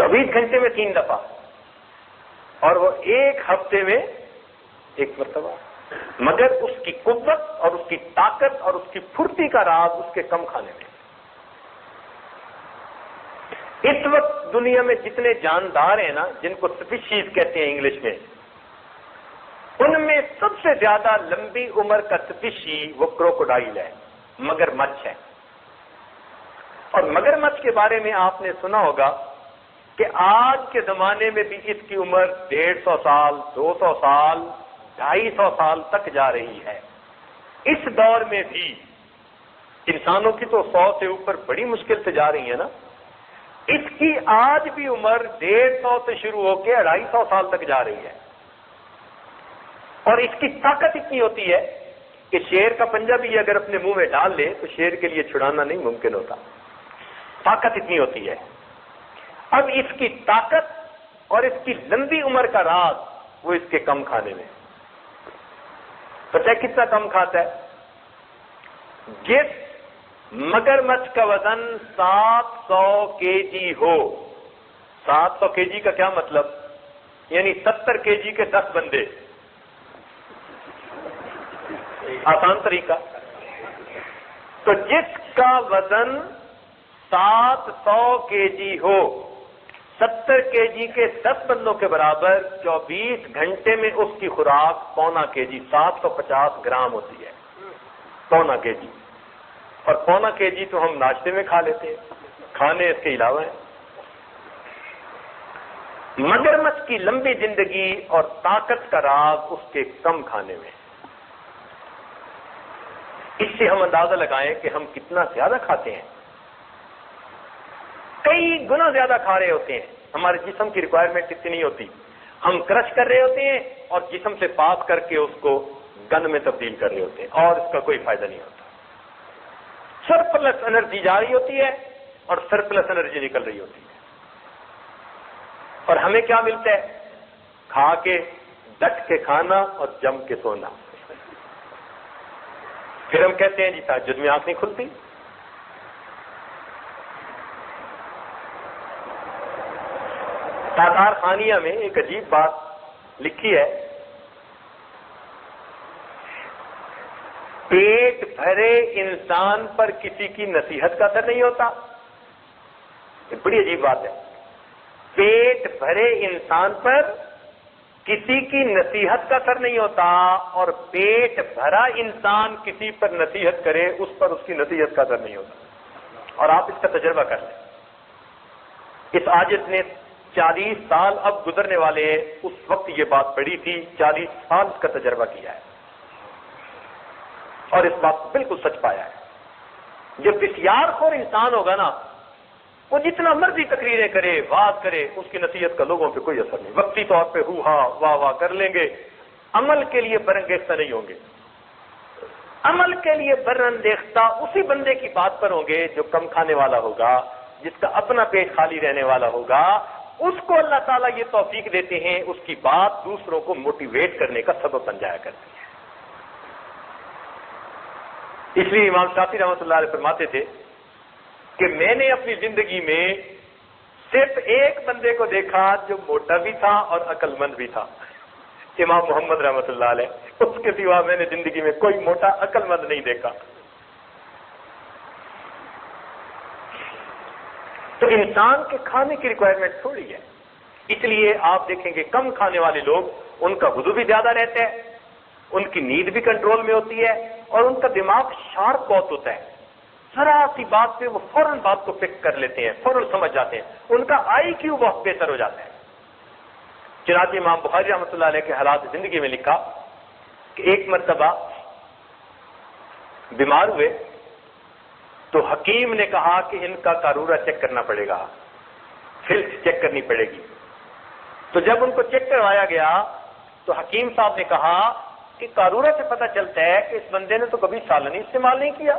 24 گھنٹے میں 3 دفعہ، اور وہ ایک ہفتے میں 1 مرتبہ، مگر اس کی قوت اور اس کی طاقت اور اس کی پھرتی کا راز اس کے کم کھانے میں۔ اس وقت دنیا میں جتنے جاندار ہیں نا، جن کو سپیشیز کہتے ہیں انگلش میں، ان میں سب سے زیادہ لمبی عمر کا سپیشی وہ کروکوڈائل ہے، مگر مچھ ہے۔ اور مگر مچھ کے بارے میں آپ نے سنا ہوگا کہ آج کے زمانے میں بھی اس کی عمر 150 سال، 200 سال، 250 سال تک جا رہی ہے۔ اس دور میں بھی انسانوں کی تو 100 سے اوپر بڑی مشکل سے جا رہی ہے نا، اس کی آج بھی عمر 150 سے شروع ہو کے 250 سال تک جا رہی ہے۔ اور اس کی طاقت اتنی ہوتی ہے کہ شیر کا پنجہ بھی اگر اپنے منہ میں ڈال لے تو شیر کے لیے چھڑانا نہیں ممکن ہوتا، طاقت اتنی ہوتی ہے۔ اب اس کی طاقت اور اس کی لمبی عمر کا راز وہ اس کے کم کھانے میں۔ پتہ ہے کتنا کم کھاتا ہے؟ جس مگر مچھ کا وزن 700 کے جی ہو، 700 کے جی کا کیا مطلب؟ یعنی 70 کے جی کے 10 بندے، آسان طریقہ۔ تو جس کا وزن 700 کے جی ہو، 70 کے جی کے 10 بندوں کے برابر، 24 گھنٹے میں اس کی خوراک پونا کے جی 750 گرام ہوتی ہے، پونا کے جی۔ اور پونا کے جی تو ہم ناشتے میں کھا لیتے ہیں، کھانے اس کے علاوہ ہیں۔ مگرمچھ کی لمبی زندگی اور طاقت کا راز اس کے کم کھانے میں۔ اس سے ہم اندازہ لگائیں کہ ہم کتنا زیادہ کھاتے ہیں، کئی گنا زیادہ کھا رہے ہوتے ہیں۔ ہمارے جسم کی ریکوائرمنٹ اتنی نہیں ہوتی، ہم کرش کر رہے ہوتے ہیں اور جسم سے پاس کر کے اس کو گند میں تبدیل کر رہے ہوتے ہیں، اور اس کا کوئی فائدہ نہیں ہوتا۔ سرپلس انرجی جا رہی ہوتی ہے اور سرپلس انرجی نکل رہی ہوتی ہے، اور ہمیں کیا ملتا ہے؟ کھا کے ڈٹ کے کھانا اور جم کے سونا۔ پھر ہم کہتے ہیں جی تہجد میں آنکھ نہیں کھلتی۔ تاتار خانیہ میں ایک عجیب بات لکھی ہے، پیٹ بھرے انسان پر کسی کی نصیحت کا اثر نہیں ہوتا۔ یہ بڑی عجیب بات ہے، پیٹ بھرے انسان پر کسی کی نصیحت کا اثر نہیں ہوتا، اور پیٹ بھرا انسان کسی پر نصیحت کرے اس پر اس کی نصیحت کا اثر نہیں ہوتا۔ اور آپ اس کا تجربہ کر لیں۔ اس عاجز نے 40 سال اب گزرنے والے ہیں، اس وقت یہ بات پڑھی تھی، 40 سال اس کا تجربہ کیا ہے اور اس بات کو بالکل سچ پایا ہے۔ جو بسیار خور انسان ہوگا نا، وہ جتنا مرضی تقریریں کرے، بات کرے، اس کی نصیحت کا لوگوں پہ کوئی اثر نہیں۔ وقتی طور پہ ہو ہا واہ واہ کر لیں گے، عمل کے لیے برانگیختہ نہیں ہوں گے۔ عمل کے لیے برانگیختہ اسی بندے کی بات پر ہوں گے جو کم کھانے والا ہوگا، جس کا اپنا پیٹ خالی رہنے والا ہوگا۔ اس کو اللہ تعالیٰ یہ توفیق دیتے ہیں، اس کی بات دوسروں کو موٹیویٹ کرنے کا سبب بن جایا کرتی ہے۔ اس لیے امام شافعی رحمۃ اللہ علیہ فرماتے تھے کہ میں نے اپنی زندگی میں صرف ایک بندے کو دیکھا جو موٹا بھی تھا اور عقل مند بھی تھا، امام محمد رحمۃ اللہ علیہ۔ اس کے سوا میں نے زندگی میں کوئی موٹا عقل مند نہیں دیکھا۔ تو انسان کے کھانے کی ریکوائرمنٹ تھوڑی ہے، اس لیے آپ دیکھیں گے کم کھانے والے لوگ، ان کا وضو بھی زیادہ رہتا ہے، ان کی نیند بھی کنٹرول میں ہوتی ہے، اور ان کا دماغ شارپ بہت ہوتا ہے۔ ذرا سی بات پہ وہ فوراً بات کو پک کر لیتے ہیں، فوراً سمجھ جاتے ہیں، ان کا آئی کیو بہت بہتر ہو جاتا ہے۔ چنانچہ امام بخاری رحمۃ اللہ علیہ کے حالات زندگی میں لکھا کہ ایک مرتبہ بیمار ہوئے تو حکیم نے کہا کہ ان کا قارورہ چیک کرنا پڑے گا، فلس چیک کرنی پڑے گی۔ تو جب ان کو چیک کروایا گیا تو حکیم صاحب نے کہا کہ قارورہ سے پتہ چلتا ہے کہ اس بندے نے تو کبھی سالن ہی استعمال نہیں کیا۔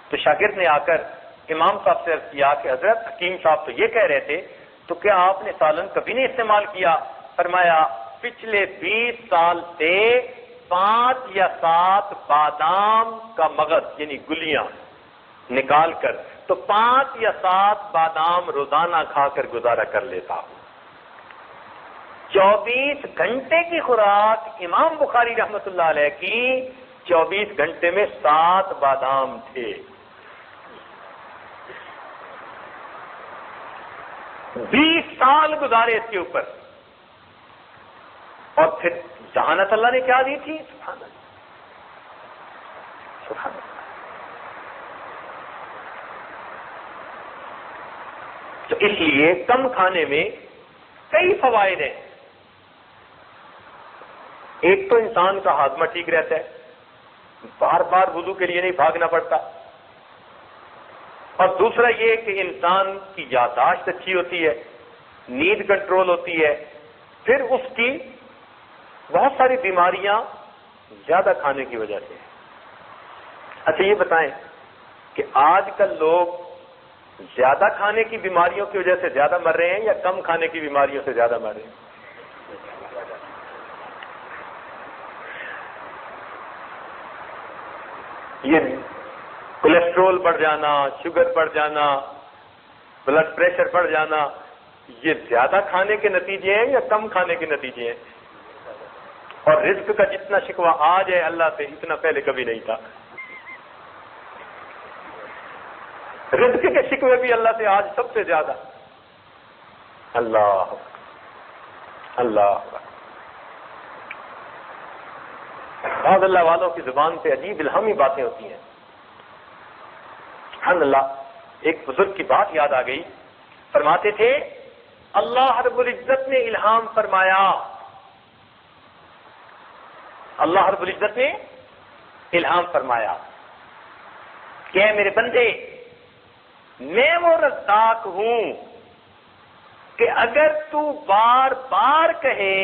تو شاگرد نے آ کر امام صاحب سے عرض کیا کہ حضرت حکیم صاحب تو یہ کہہ رہے تھے، تو کیا آپ نے سالن کبھی نہیں استعمال کیا؟ فرمایا پچھلے 20 سال سے 5 یا 7 بادام کا مغز یعنی گلیاں نکال کر تو 5 یا 7 بادام روزانہ کھا کر گزارا کر لیتا ہوں۔ 24 گھنٹے کی خوراک امام بخاری رحمۃ اللہ علیہ کی 24 گھنٹے میں 7 بادام تھے۔ 20 سال گزارے اس کے اوپر، اور پھر ذہانت اللہ نے کیا دی تھی، سبحان اللہ سبحان اللہ۔ تو اس لیے کم کھانے میں کئی فوائد ہیں۔ ایک تو انسان کا ہاضمہ ٹھیک رہتا ہے، بار بار وضو کے لیے نہیں بھاگنا پڑتا، اور دوسرا یہ کہ انسان کی یادداشت اچھی ہوتی ہے، نیند کنٹرول ہوتی ہے، پھر اس کی بہت ساری بیماریاں زیادہ کھانے کی وجہ سے۔ اچھا یہ بتائیں کہ آج کل لوگ زیادہ کھانے کی بیماریوں کی وجہ سے زیادہ مر رہے ہیں یا کم کھانے کی بیماریوں سے زیادہ مر رہے ہیں؟ یہ کولیسٹرول بڑھ جانا، شوگر بڑھ جانا، بلڈ پریشر بڑھ جانا، یہ زیادہ کھانے کے نتیجے ہیں یا کم کھانے کے نتیجے ہیں؟ اور رزق کا جتنا شکوہ آج ہے اللہ سے، اتنا پہلے کبھی نہیں تھا۔ رزق کے شکوے بھی اللہ سے آج سب سے زیادہ۔ اللہ اللہ بعض اللہ والوں کی زبان سے عجیب الہامی باتیں ہوتی ہیں، سبحان اللہ۔ ایک بزرگ کی بات یاد آ گئی، فرماتے تھے اللہ رب العزت نے الہام فرمایا، اللہ رب العزت نے الہام فرمایا کہ اے میرے بندے، میں وہ رزاق ہوں کہ اگر تو بار بار کہے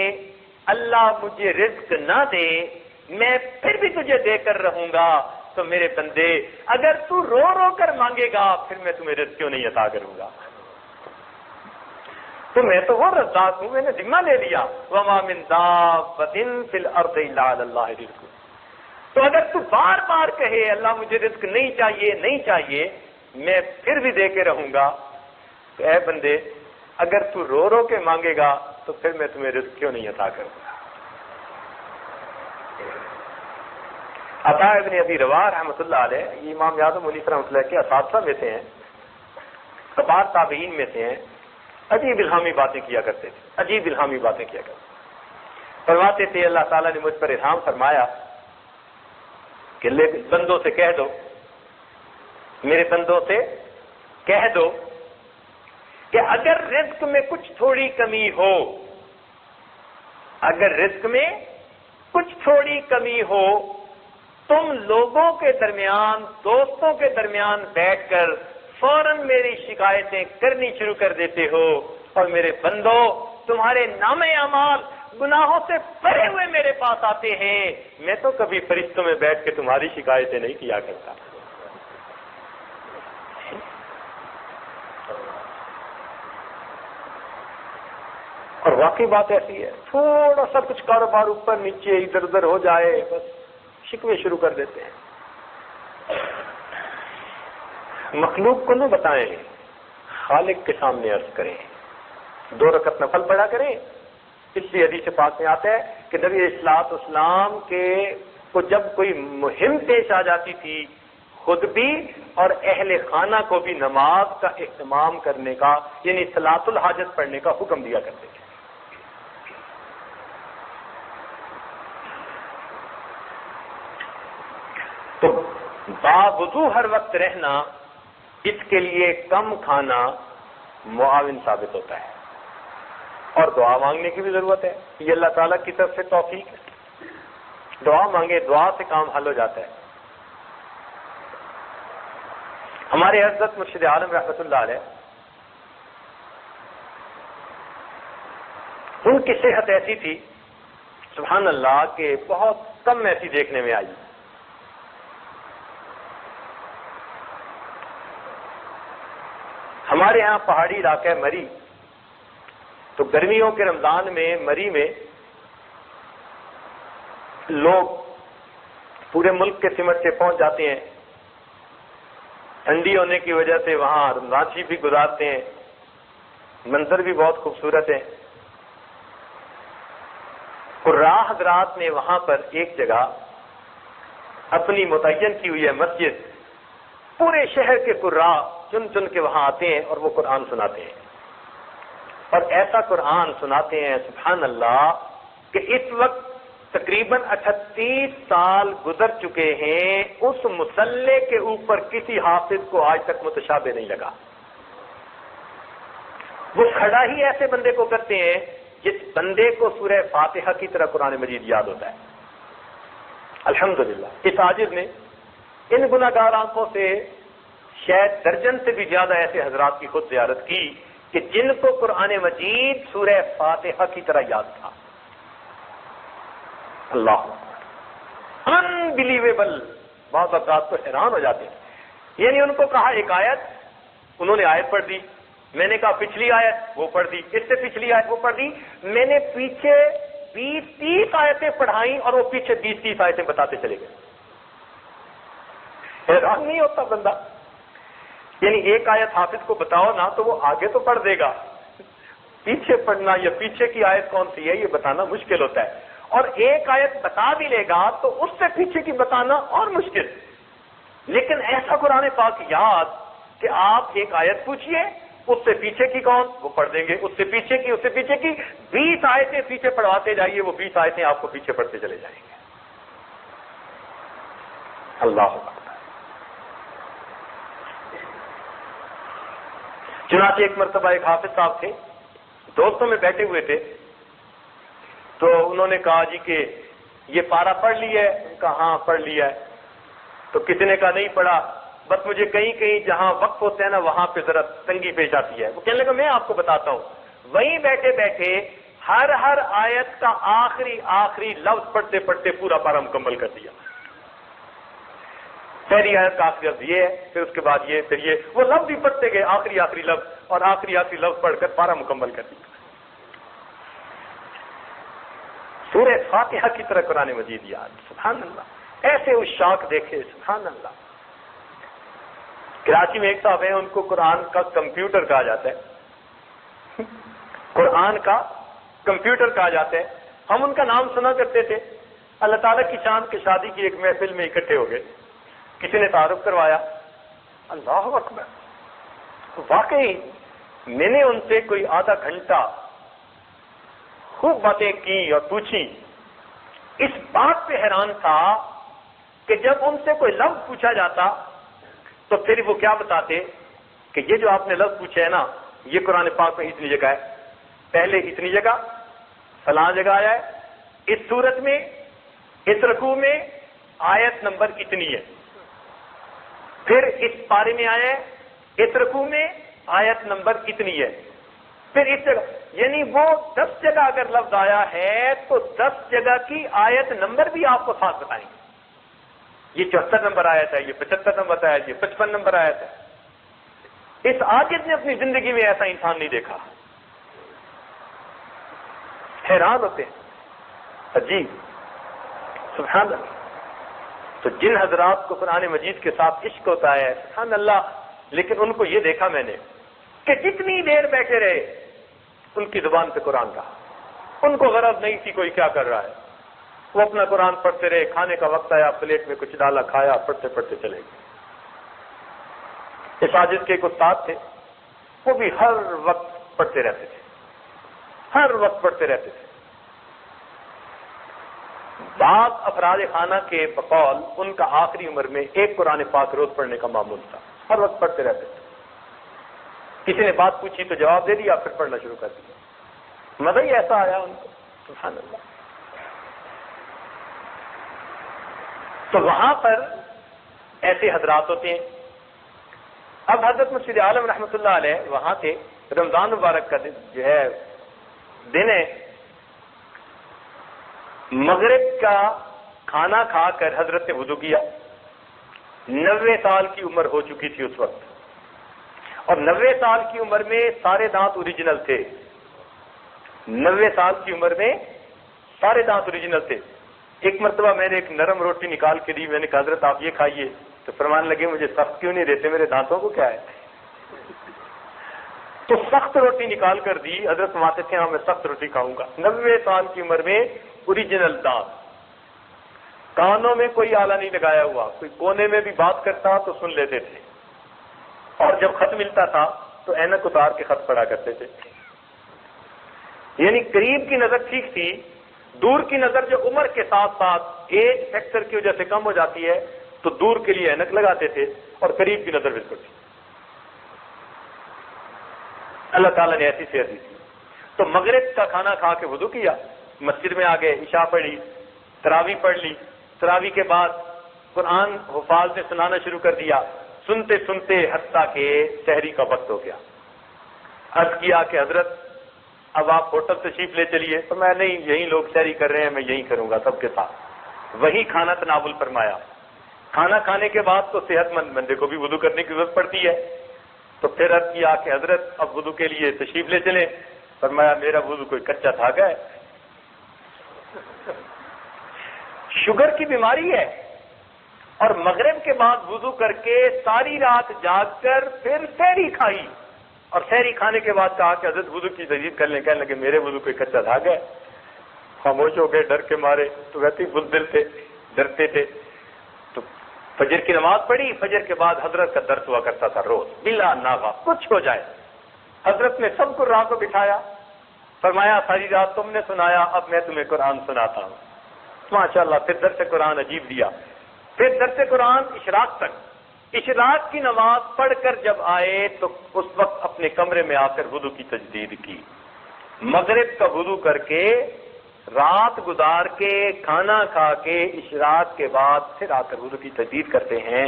اللہ مجھے رزق نہ دے، میں پھر بھی تجھے دے کر رہوں گا، تو میرے بندے اگر تو رو رو کر مانگے گا پھر میں تمہیں رزق کیوں نہیں عطا کروں گا؟ تو میں تو وہ رزاق ہوں، میں نے ذمہ لے لیا، وَمَا مِن دَابَّةٍ فِي الْأَرْضِ إِلَّا عَلَى اللَّهِ رِزْقُهَا۔ تو اگر تو بار بار کہے اللہ مجھے رزق نہیں چاہیے نہیں چاہیے، میں پھر بھی دے کے رہوں گا، تو اے بندے اگر تو رو رو کے مانگے گا تو پھر میں تمہیں رزق کیوں نہیں عطا کروں گا؟ عطا ابن ابی رواح رحمۃ اللہ علیہ، یہ امام اعظم علی رحمۃ اللہ کے اساتذہ میں سے ہیں، کبار تابعین میں سے ہیں، عجیب الہامی باتیں کیا کرتے تھے، عجیب الہامی باتیں کیا کرتے تھے۔ فرماتے تھے اللہ تعالیٰ نے مجھ پر الہام فرمایا کہ بندوں سے کہہ دو، میرے بندوں سے کہہ دو کہ اگر رزق میں کچھ تھوڑی کمی ہو، اگر رزق میں کچھ تھوڑی کمی ہو، تم لوگوں کے درمیان، دوستوں کے درمیان بیٹھ کر فوراً میری شکایتیں کرنی شروع کر دیتے ہو، اور میرے بندو تمہارے نامہ اعمال گناہوں سے بھرے ہوئے میرے پاس آتے ہیں، میں تو کبھی فرشتوں میں بیٹھ کے تمہاری شکایتیں نہیں کیا کرتا۔ اور واقعی بات ایسی ہے، تھوڑا سا کچھ کاروبار اوپر نیچے ادھر ادھر ہو جائے بس شکوے شروع کر دیتے ہیں۔ مخلوق کو نہ بتائیں، خالق کے سامنے عرض کریں، 2 رکعت نفل پڑھا کریں۔ اس لیے حدیث پاک میں آتا ہے کہ نبی اصلاۃ اسلام کے کو جب کوئی مہم پیش آ جاتی تھی، خود بھی اور اہل خانہ کو بھی نماز کا اہتمام کرنے کا، یعنی صلاۃ الحاجت پڑھنے کا حکم دیا کرتے تھے۔ تو باوضو ہر وقت رہنا، اس کے لیے کم کھانا معاون ثابت ہوتا ہے، اور دعا مانگنے کی بھی ضرورت ہے، یہ اللہ تعالیٰ کی طرف سے توفیق ہے۔ دعا مانگے، دعا سے کام حل ہو جاتا ہے۔ ہمارے حضرت مرشد عالم رحمۃ اللہ علیہ، ان کی صحت ایسی تھی سبحان اللہ کہ بہت کم ایسی دیکھنے میں آئی۔ ہمارے ہاں پہاڑی علاقہ ہے مری، تو گرمیوں کے رمضان میں مری میں لوگ پورے ملک کے سمٹ سے پہنچ جاتے ہیں، ٹھنڈی ہونے کی وجہ سے وہاں رمضان شریف بھی گزارتے ہیں، منظر بھی بہت خوبصورت ہے۔ قراء حضرات نے وہاں پر ایک جگہ اپنی متعین کی ہوئی ہے مسجد، پورے شہر کے قراء چن چن کے وہاں آتے ہیں اور وہ قرآن سناتے ہیں، اور ایسا قرآن سناتے ہیں سبحان اللہ کہ اس وقت تقریباً 38 سال گزر چکے ہیں، اس مصلے کے اوپر کسی حافظ کو آج تک متشابہ نہیں لگا۔ وہ کھڑا ہی ایسے بندے کو کرتے ہیں جس بندے کو سورہ فاتحہ کی طرح قرآن مجید یاد ہوتا ہے۔ الحمدللہ اس عاجز نے ان گناہگار آنکھوں سے شاید درجن سے بھی زیادہ ایسے حضرات کی خود زیارت کی کہ جن کو قرآن مجید سورہ فاتحہ کی طرح یاد تھا۔ اللہ انبلیویبل، بعض اوقات تو حیران ہو جاتے ہیں۔ یعنی ان کو کہا ایک آیت، انہوں نے آیت پڑھ دی، میں نے کہا پچھلی آیت، وہ پڑھ دی، اس سے پچھلی آیت وہ پڑھ دی، میں نے پیچھے 20-30 آیتیں پڑھائیں اور وہ پیچھے 20-30 آیتیں بتاتے چلے گئے۔ حیران نہیں ہوتا بندہ؟ یعنی ایک آیت حافظ کو بتاؤ نا تو وہ آگے تو پڑھ دے گا، پیچھے پڑھنا یا پیچھے کی آیت کون سی ہے یہ بتانا مشکل ہوتا ہے، اور ایک آیت بتا بھی لے گا تو اس سے پیچھے کی بتانا اور مشکل۔ لیکن ایسا قرآن پاک یاد کہ آپ ایک آیت پوچھئے، اس سے پیچھے کی کون، وہ پڑھ دیں گے، اس سے پیچھے کی، اس سے پیچھے کی 20 آیتیں پیچھے پڑھواتے جائیے، وہ 20 آیتیں آپ کو پیچھے پڑھتے چلے جائیں گے۔ اللہ اکبر۔ چنانچہ ایک مرتبہ ایک حافظ صاحب تھے، دوستوں میں بیٹھے ہوئے تھے، تو انہوں نے کہا جی کہ یہ پارہ پڑھ لیا ہے؟ ان کا ہاں پڑھ لیا ہے۔ تو کسی نے کہا نہیں پڑھا، بس مجھے کہیں کہیں جہاں وقف ہوتا ہے نا وہاں پہ ذرا تنگی پیش آتی ہے۔ وہ کہنے لگا میں آپ کو بتاتا ہوں، وہیں بیٹھے بیٹھے ہر آیت کا آخری لفظ پڑھتے پڑھتے پورا پارہ مکمل کر دیا۔ پہلی آیت کا آخری لفظ یہ ہے، پھر اس کے بعد یہ، پھر یہ، وہ لفظ بھی پڑھتے گئے آخری لفظ، اور آخری لفظ پڑھ کر پارہ مکمل کر دیا۔ سورہ فاتحہ کی طرح قرآن مجید یاد، سبحان اللہ۔ ایسے عشاق دیکھے، سبحان اللہ۔ کراچی میں ایک صاحب ہیں، ان کو قرآن کا کمپیوٹر کہا جاتا ہے، قرآن کا کمپیوٹر کہا جاتا ہے۔ ہم ان کا نام سنا کرتے تھے، اللہ تعالیٰ کی شان کے شادی کی ایک محفل میں اکٹھے ہو گئے، کسی نے تعارف کروایا، اللہ اکبر، واقعی میں نے ان سے کوئی آدھا گھنٹہ خوب باتیں کی اور پوچھی۔ اس بات پہ حیران تھا کہ جب ان سے کوئی لفظ پوچھا جاتا تو پھر وہ کیا بتاتے کہ یہ جو آپ نے لفظ پوچھا ہے نا یہ قرآن پاک میں اتنی جگہ ہے، پہلے اتنی جگہ فلاں جگہ آیا ہے، اس صورت میں، اس رکوع میں آیت نمبر اتنی ہے، پھر اس پارے میں آیا ہے، اس رکوع میں آیت نمبر اتنی ہے، پھر اس جگہ، یعنی وہ 10 جگہ اگر لفظ آیا ہے تو 10 جگہ کی آیت نمبر بھی آپ کو ساتھ بتائیں گے۔ یہ 74 نمبر آیت ہے، یہ 75 نمبر آیت ہے، یہ 55 نمبر آیت ہے۔ اس عاجز نے اپنی زندگی میں ایسا انسان نہیں دیکھا۔ حیران ہوتے ہیں، عجیب، سبحان اللہ۔ تو جن حضرات کو قرآن مجید کے ساتھ عشق ہوتا ہے، سبحان اللہ، لیکن ان کو یہ دیکھا میں نے کہ جتنی دیر بیٹھے رہے ان کی زبان پہ قرآن کہا، ان کو غرض نہیں تھی کوئی کیا کر رہا ہے، وہ اپنا قرآن پڑھتے رہے، کھانے کا وقت آیا پلیٹ میں کچھ ڈالا، کھایا، پڑھتے پڑھتے چلے گئے۔ اس عاجز کے ایک استاد تھے، وہ بھی ہر وقت پڑھتے رہتے تھے، ہر وقت پڑھتے رہتے تھے۔ بعض افراد خانہ کے بقول ان کا آخری عمر میں ایک قرآن پاک روز پڑھنے کا معمول تھا، ہر وقت پڑھتے رہتے تھے۔ کسی نے بات پوچھی تو جواب دے دیا، پھر پڑھنا شروع کر دیا۔ مزہ ہی ایسا آیا ان کو، سبحان اللہ۔ تو وہاں پر ایسے حضرات ہوتے ہیں۔ اب حضرت مسجد عالم رحمۃ اللہ علیہ وہاں تھے، رمضان مبارک کا جو ہے دن ہے، مغرب کا کھانا کھا کر حضرت نے وضو کیا۔ 90 سال کی عمر ہو چکی تھی اس وقت، اور 90 سال کی عمر میں سارے دانت اوریجنل تھے، 90 سال کی عمر میں سارے دانت اوریجنل تھے۔ ایک مرتبہ میں نے ایک نرم روٹی نکال کے دی، میں نے کہا حضرت آپ یہ کھائیے، تو فرمانے لگے مجھے سخت کیوں نہیں دیتے، میرے دانتوں کو کیا ہے؟ تو سخت روٹی نکال کر دی. حضرت فرماتے تھے ہاں میں سخت روٹی کھاؤں گا. 90 سال کی عمر میں اوریجنل دانت، کانوں میں کوئی آلہ نہیں لگایا ہوا، کوئی کونے میں بھی بات کرتا تو سن لیتے تھے، اور جب خط ملتا تھا تو اینک اتار کے خط پڑھا کرتے تھے. یعنی قریب کی نظر ٹھیک تھی، دور کی نظر جو عمر کے ساتھ ساتھ ایج فیکٹر کی وجہ سے کم ہو جاتی ہے تو دور کے لیے اینک لگاتے تھے، اور قریب کی نظر بالکل تھی. اللہ تعالیٰ نے ایسی صحت دی تھی. تو مغرب کا کھانا کھا کے وضو کیا، مسجد میں آ گئے، عشاء پڑھی، تراویح پڑھ لی. تراویح کے بعد قرآن حفاظ نے سنانا شروع کر دیا، سنتے سنتے حتیٰ کہ سحری کا وقت ہو گیا. عرض کیا کہ حضرت اب آپ ہوٹل تشریف لے چلیے. تو میں نہیں، یہی لوگ سحری کر رہے ہیں، میں یہی کروں گا سب کے ساتھ. وہی کھانا تناول فرمایا. کھانا کھانے کے بعد تو صحت مند بندے کو بھی وضو کرنے کی ضرورت پڑتی ہے. تو پھر عرض کیا کہ حضرت اب وضو کے لیے تشریف لے چلیں. فرمایا میرا وضو کوئی کچا دھاگا ہے، شوگر کی بیماری ہے. اور مغرب کے بعد وضو کر کے ساری رات جاگ کر پھر سحری کھائی، اور سحری کھانے کے بعد کہا کہ حضرت وضو کی تجدید کر لیں. کہنے لگے میرے وضو کوئی کچا دھاگا ہے. خاموش ہو گئے ڈر کے مارے. تو ویسے ہی بزدل تھے، ڈرتے تھے. تو فجر کی نماز پڑھی. فجر کے بعد حضرت کا درس ہوا کرتا تھا روز بلا ناغہ، کچھ ہو جائے. حضرت نے سب قرآن کو بٹھایا، فرمایا ساری رات تم نے سنایا، اب میں تمہیں قرآن سناتا ہوں. ماشاءاللہ پھر درس قرآن عجیب دیا. پھر درس قرآن اشراق تک. اشراق کی نماز پڑھ کر جب آئے تو اس وقت اپنے کمرے میں آ کر وضو کی تجدید کی. مغرب کا وضو کر کے، رات گزار کے، کھانا کھا کے، اشراق کے بعد پھر آ کر وضو کی تجدید کرتے ہیں.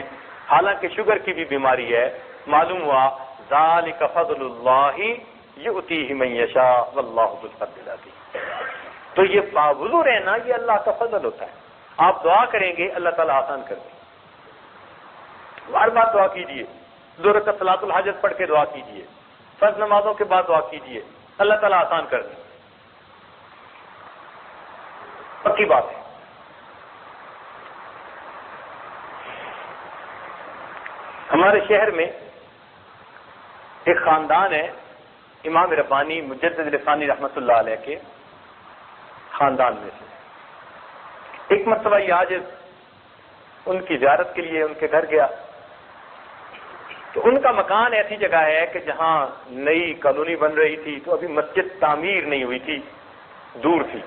حالانکہ شوگر کی بھی بیماری ہے. معلوم ہوا ذالک فضل اللہ یؤتیہ من یشاء واللہ ذو الفضل العظیم. تو یہ باوضو رہنا یہ اللہ کا فضل ہوتا ہے. آپ دعا کریں گے اللہ تعالیٰ آسان کر دیں. بار بار دعا کیجیے. ظہر کا صلاۃ الحاجت پڑھ کے دعا کیجیے. فرض نمازوں کے بعد دعا کیجیے، اللہ تعالیٰ آسان کر دیں. پکی بات ہے. ہمارے شہر میں ایک خاندان ہے، امام ربانی مجدد لسانی رحمۃ اللہ علیہ کے خاندان میں سے. ایک مرتبہ یہ آج ان کی زیارت کے لیے ان کے گھر گیا. تو ان کا مکان ایسی جگہ ہے کہ جہاں نئی کالونی بن رہی تھی، تو ابھی مسجد تعمیر نہیں ہوئی تھی، دور تھی.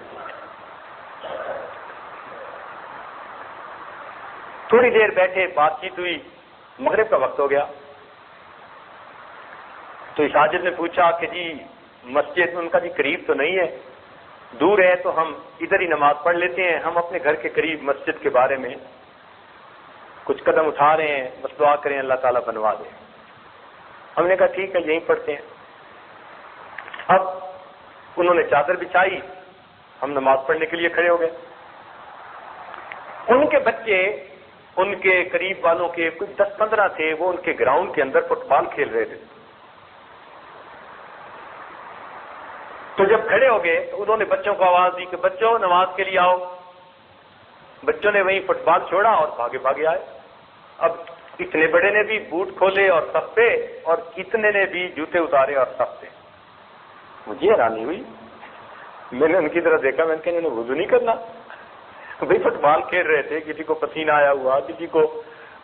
تھوڑی دیر بیٹھے، بات چیت ہوئی، مغرب کا وقت ہو گیا. تو اس حاجت نے پوچھا کہ جی مسجد ان کا جی قریب تو نہیں ہے، دور ہے، تو ہم ادھر ہی نماز پڑھ لیتے ہیں. ہم اپنے گھر کے قریب مسجد کے بارے میں کچھ قدم اٹھا رہے ہیں، بس دعا کریں اللہ تعالیٰ بنوا دے. ہم نے کہا ٹھیک ہے یہیں پڑھتے ہیں. اب انہوں نے چادر بچھائی، ہم نماز پڑھنے کے لیے کھڑے ہو گئے. ان کے بچے ان کے قریب والوں کے کچھ 10-15 تھے، وہ ان کے گراؤنڈ کے اندر فٹ بال کھیل رہے تھے. تو جب کھڑے ہو گئے تو انہوں نے بچوں کو آواز دی کہ بچوں نماز کے لیے آؤ. بچوں نے وہیں فٹ بال چھوڑا اور بھاگے بھاگے آئے. اب اتنے بڑے نے بھی بوٹ کھولے اور صف پہ، اور اتنے نے بھی جوتے اتارے اور صف پہ. مجھے حیرانی ہوئی. میں نے ان کی طرف دیکھا، میں نے کہا انہوں نے وضو نہیں کرنا؟ بھائی فٹ بال کھیل رہے تھے، کسی کو پسینہ آیا ہوا، کسی کو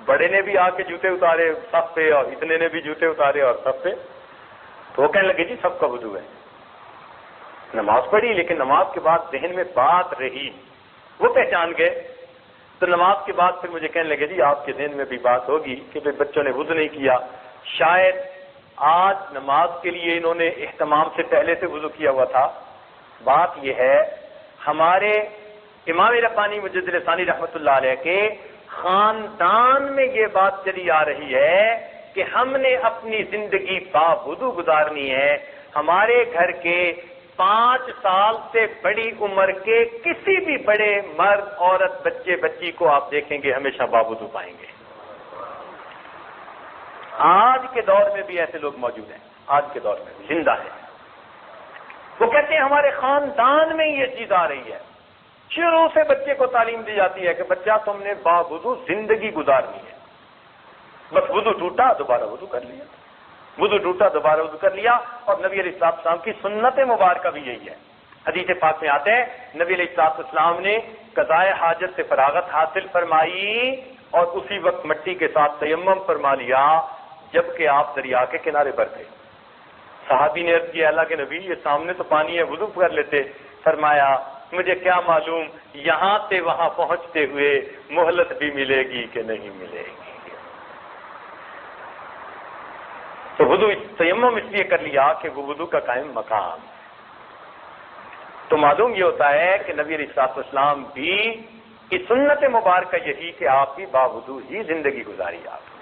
بڑے نے بھی آ کے جوتے اتارے صف پہ، اور اتنے نے بھی جوتے اتارے اور صف پہ. تو وہ کہنے لگے جی سب کا وضو ہے. نماز پڑھی، لیکن نماز کے بعد ذہن میں بات رہی، وہ پہچان گئے. تو نماز کے بعد پھر مجھے کہنے لگے جی آپ کے ذہن میں بھی بات ہوگی کہ بھائی بچوں نے وضو نہیں کیا، شاید آج نماز کے لیے انہوں نے اہتمام سے پہلے سے وضو کیا ہوا تھا. بات یہ ہے ہمارے امام ربانی مجدد لسانی رحمۃ اللہ علیہ کے خاندان میں یہ بات چلی آ رہی ہے کہ ہم نے اپنی زندگی باوضو گزارنی ہے. ہمارے گھر کے 5 سال سے بڑی عمر کے کسی بھی بڑے مرد، عورت، بچے، بچی کو آپ دیکھیں گے ہمیشہ باوضو پائیں گے. آج کے دور میں بھی ایسے لوگ موجود ہیں، آج کے دور میں بھی زندہ ہے. وہ کہتے ہیں ہمارے خاندان میں یہ چیز آ رہی ہے. شروع سے بچے کو تعلیم دی جاتی ہے کہ بچہ تم نے باوضو زندگی گزارنی ہے. بس وضو ٹوٹا دوبارہ وضو کر لیا، وضو ٹوٹا دوبارہ وضو کر لیا. اور نبی علیہ السلام کی سنت مبارکہ بھی یہی ہے. حدیث پاک میں آتے ہیں نبی علیہ السلام نے قضائے حاجت سے فراغت حاصل فرمائی اور اسی وقت مٹی کے ساتھ تیمم فرما لیا جبکہ آپ دریا کے کنارے پر تھے. صحابی نے عرض کیا اللہ کے نبی یہ سامنے تو پانی ہے وضو کر لیتے. فرمایا مجھے کیا معلوم یہاں سے وہاں پہنچتے ہوئے مہلت بھی ملے گی کہ نہیں ملے گی. تو وضو تیمم اس لیے کر لیا کہ وہ وضو کا قائم مقام. تو معلوم یہ ہوتا ہے کہ نبی علیہ السلام بھی کی سنت مبارکہ یہی کہ آپ کی باوضو ہی زندگی گزاری آپ.